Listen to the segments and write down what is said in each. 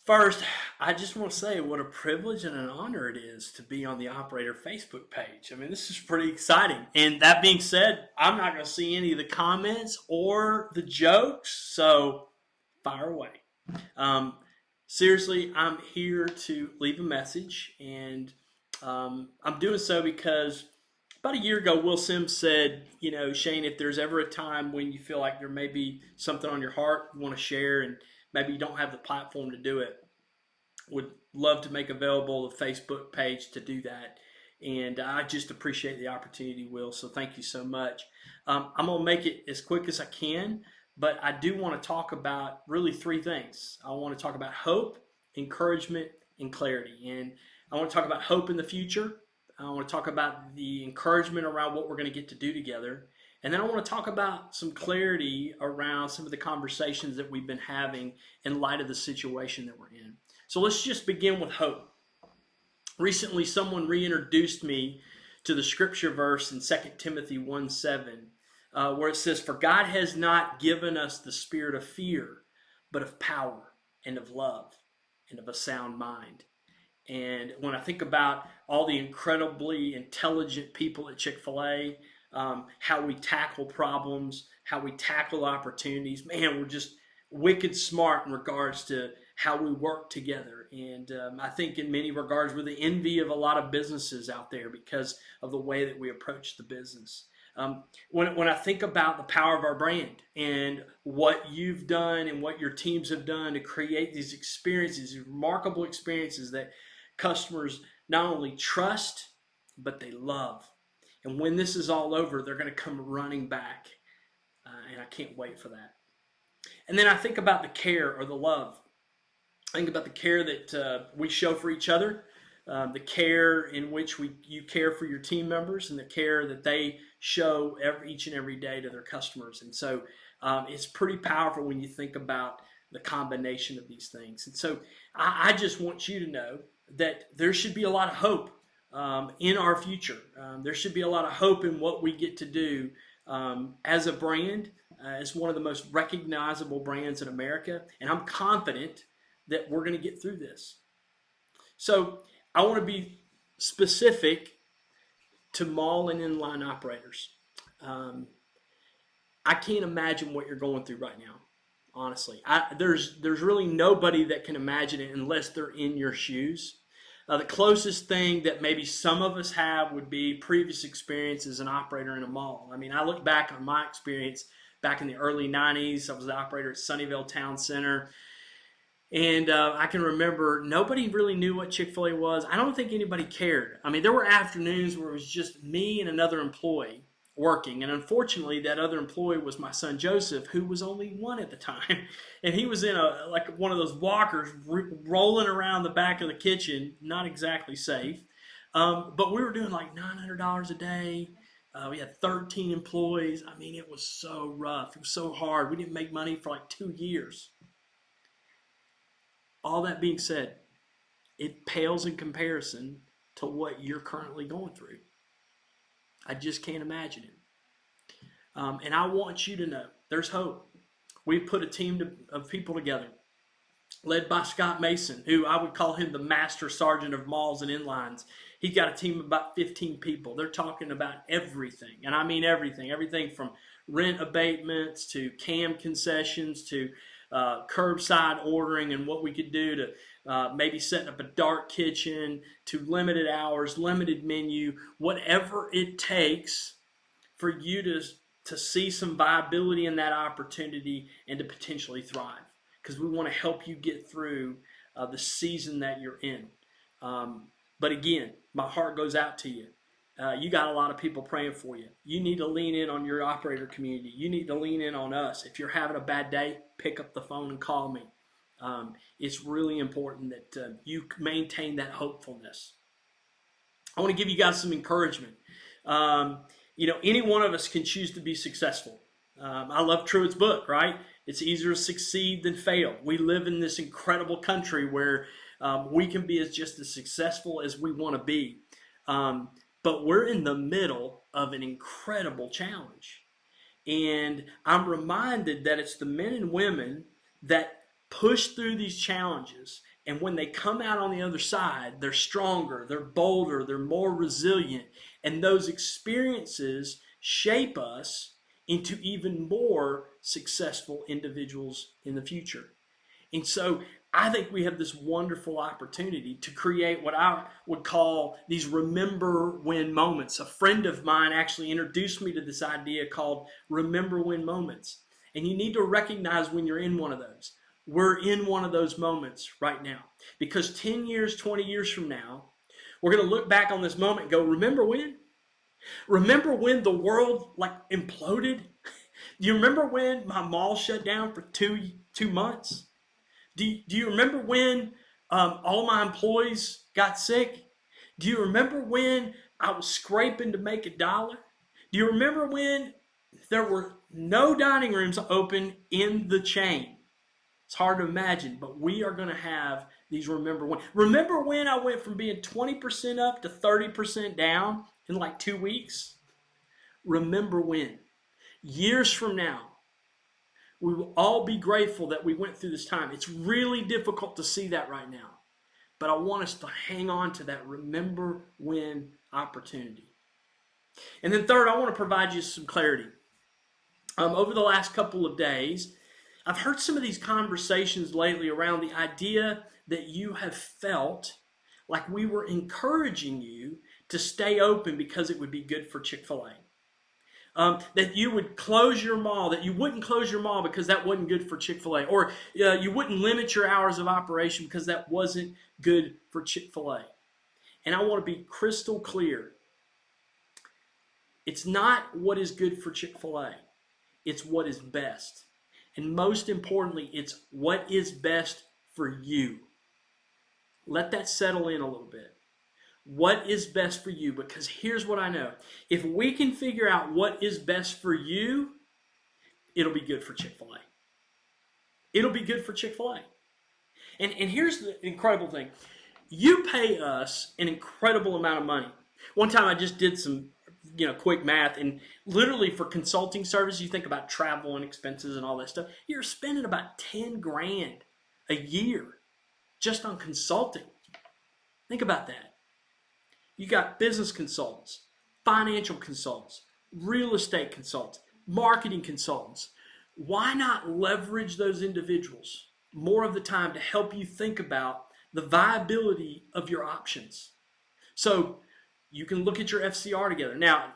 First, I just want to say what a privilege and an honor it is to be on the Operator Facebook page. I mean, this is pretty exciting. And that being said, I'm not going to see any of the comments or the jokes, so fire away. Um, Seriously, I'm here to leave a message, and I'm doing so because about a year ago, Will Sims said, Shane, if there's ever a time when you feel like there may be something on your heart you want to share, and maybe you don't have the platform to do it, would love to make available the Facebook page to do that. And I just appreciate the opportunity, Will. So thank you so much. I'm going to make it as quick as I can, but I do want to talk about really three things. I want to talk about hope, encouragement, and clarity. And I want to talk about hope in the future. I want to talk about the encouragement around what we're going to get to do together. And then I want to talk about some clarity around some of the conversations that we've been having in light of the situation that we're in. So let's just begin with hope. Recently, someone reintroduced me to the scripture verse in 2 Timothy 1:7, where it says, "For God has not given us the spirit of fear, but of power and of love and of a sound mind." And when I think about all the incredibly intelligent people at Chick-fil-A, how we tackle problems, how we tackle opportunities, man, we're just wicked smart in regards to how we work together. And I think in many regards we're the envy of a lot of businesses out there because of the way that we approach the business. When I think about the power of our brand and what you've done and what your teams have done to create these experiences, these remarkable experiences that customers not only trust, but they love. And when this is all over, they're going to come running back. And I can't wait for that. And then I think about the care or the love. I think about the care that we show for each other, the care in which you care for your team members, and the care that they show each and every day to their customers. And so it's pretty powerful when you think about the combination of these things. And so I just want you to know that there should be a lot of hope in our future. There should be a lot of hope in what we get to do as a brand, as one of the most recognizable brands in America. And I'm confident that we're going to get through this. So I want to be specific to mall and inline operators. I can't imagine what you're going through right now, honestly. There's really nobody that can imagine it unless they're in your shoes. The closest thing that maybe some of us have would be previous experience as an operator in a mall. I mean, I look back on my experience back in the early 90s. I was the operator at Sunnyvale Town Center. And I can remember nobody really knew what Chick-fil-A was. I don't think anybody cared. I mean, there were afternoons where it was just me and another employee working. And unfortunately, that other employee was my son Joseph, who was only one at the time. And he was in one of those walkers rolling around the back of the kitchen, not exactly safe. But we were doing like $900 a day. We had 13 employees. I mean, it was so rough. It was so hard. We didn't make money for like 2 years. All that being said, it pales in comparison to what you're currently going through. I just can't imagine it. And I want you to know there's hope. We've put a team of people together, led by Scott Mason, who I would call him the master sergeant of malls and inlines. He's got a team of about 15 people. They're talking about everything, and I mean everything. Everything from rent abatements to CAM concessions to curbside ordering and what we could do to maybe setting up a dark kitchen, to limited hours, limited menu, whatever it takes for you to see some viability in that opportunity and to potentially thrive. Because we want to help you get through the season that you're in. But again, my heart goes out to you. You got a lot of people praying for you. You need to lean in on your operator community. You need to lean in on us. If you're having a bad day, pick up the phone and call me. It's really important that you maintain that hopefulness. I want to give you guys some encouragement. Any one of us can choose to be successful. I love Truett's book, right? It's easier to succeed than fail. We live in this incredible country where we can be just as successful as we want to be. But we're in the middle of an incredible challenge. And I'm reminded that it's the men and women that push through these challenges And when they come out on the other side, they're stronger, they're bolder, they're more resilient. And those experiences shape us into even more successful individuals in the future. And so I think we have this wonderful opportunity to create what I would call these remember when moments. A friend of mine actually introduced me to this idea called remember when moments. And you need to recognize when you're in one of those. We're in one of those moments right now. Because 10 years, 20 years from now, we're going to look back on this moment and go, remember when? Remember when the world imploded? Do you remember when my mall shut down for two months? Do you remember when all my employees got sick? Do you remember when I was scraping to make $1? Do you remember when there were no dining rooms open in the chain? It's hard to imagine, but we are going to have these remember when. Remember when I went from being 20% up to 30% down in 2 weeks? Remember when. Years from now, we will all be grateful that we went through this time. It's really difficult to see that right now, but I want us to hang on to that remember when opportunity. And then third, I want to provide you some clarity. Over the last couple of days, I've heard some of these conversations lately around the idea that you have felt like we were encouraging you to stay open because it would be good for Chick-fil-A. That you would close your mall, that you wouldn't close your mall because that wasn't good for Chick-fil-A. Or you wouldn't limit your hours of operation because that wasn't good for Chick-fil-A. And I want to be crystal clear. It's not what is good for Chick-fil-A. It's what is best. And most importantly, it's what is best for you. Let that settle in a little bit. What is best for you? Because here's what I know. If we can figure out what is best for you, it'll be good for Chick-fil-A. It'll be good for Chick-fil-A. And here's the incredible thing. You pay us an incredible amount of money. One time I just did some quick math, and literally for consulting service, you think about travel and expenses and all that stuff. You're spending about 10 grand a year just on consulting. Think about that. You got business consultants, financial consultants, real estate consultants, marketing consultants. Why not leverage those individuals more of the time to help you think about the viability of your options? So you can look at your FCR together. Now,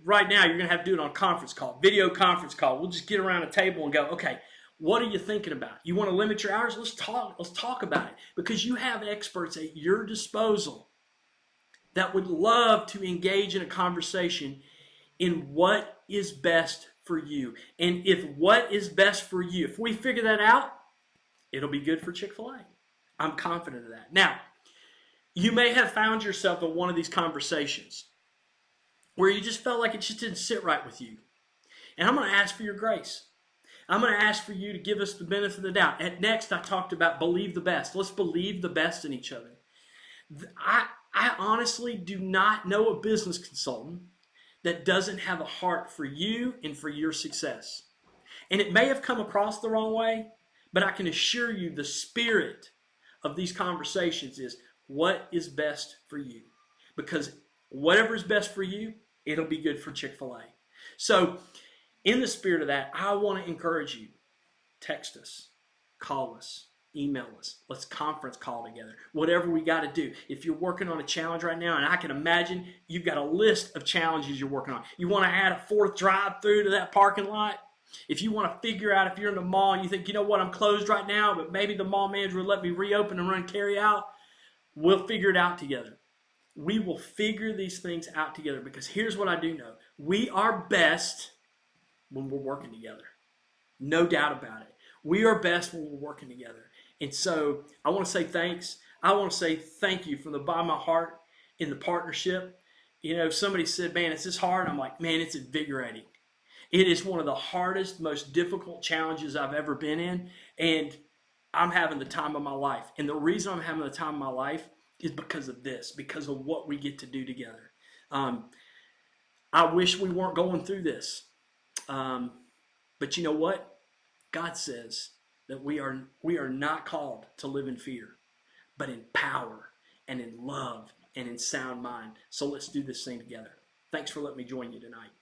right now, you're going to have to do it on a conference call, video conference call. We'll just get around a table and go, okay, what are you thinking about? You want to limit your hours? Let's talk about it. Because you have experts at your disposal that would love to engage in a conversation in what is best for you. And if what is best for you, if we figure that out, it'll be good for Chick-fil-A. I'm confident of that. Now, you may have found yourself in one of these conversations where you just felt like it just didn't sit right with you. And I'm going to ask for your grace. I'm going to ask for you to give us the benefit of the doubt. At Next, I talked about believe the best. Let's believe the best in each other. I honestly do not know a business consultant that doesn't have a heart for you and for your success. And it may have come across the wrong way, but I can assure you the spirit of these conversations is what is best for you. Because whatever is best for you, it'll be good for Chick-fil-A. So, in the spirit of that, I want to encourage you. Text us, call us, email us. Let's conference call together. Whatever we got to do. If you're working on a challenge right now, and I can imagine you've got a list of challenges you're working on. You want to add a 4th drive-through to that parking lot? If you want to figure out if you're in the mall and you think, you know what, I'm closed right now, but maybe the mall manager will let me reopen and run carry out, we'll figure it out together. We will figure these things out together because here's what I do know. We are best when we're working together. No doubt about it. We are best when we're working together. And so I want to say thanks. I want to say thank you from the bottom of my heart in the partnership. Somebody said, man, it's this hard. I'm like, man, it's invigorating. It is one of the hardest, most difficult challenges I've ever been in. And I'm having the time of my life. And the reason I'm having the time of my life is because of this, because of what we get to do together. I wish we weren't going through this. But you know what? God says that we are not called to live in fear. but in power and in love and in sound mind. So let's do this thing together. Thanks for letting me join you tonight.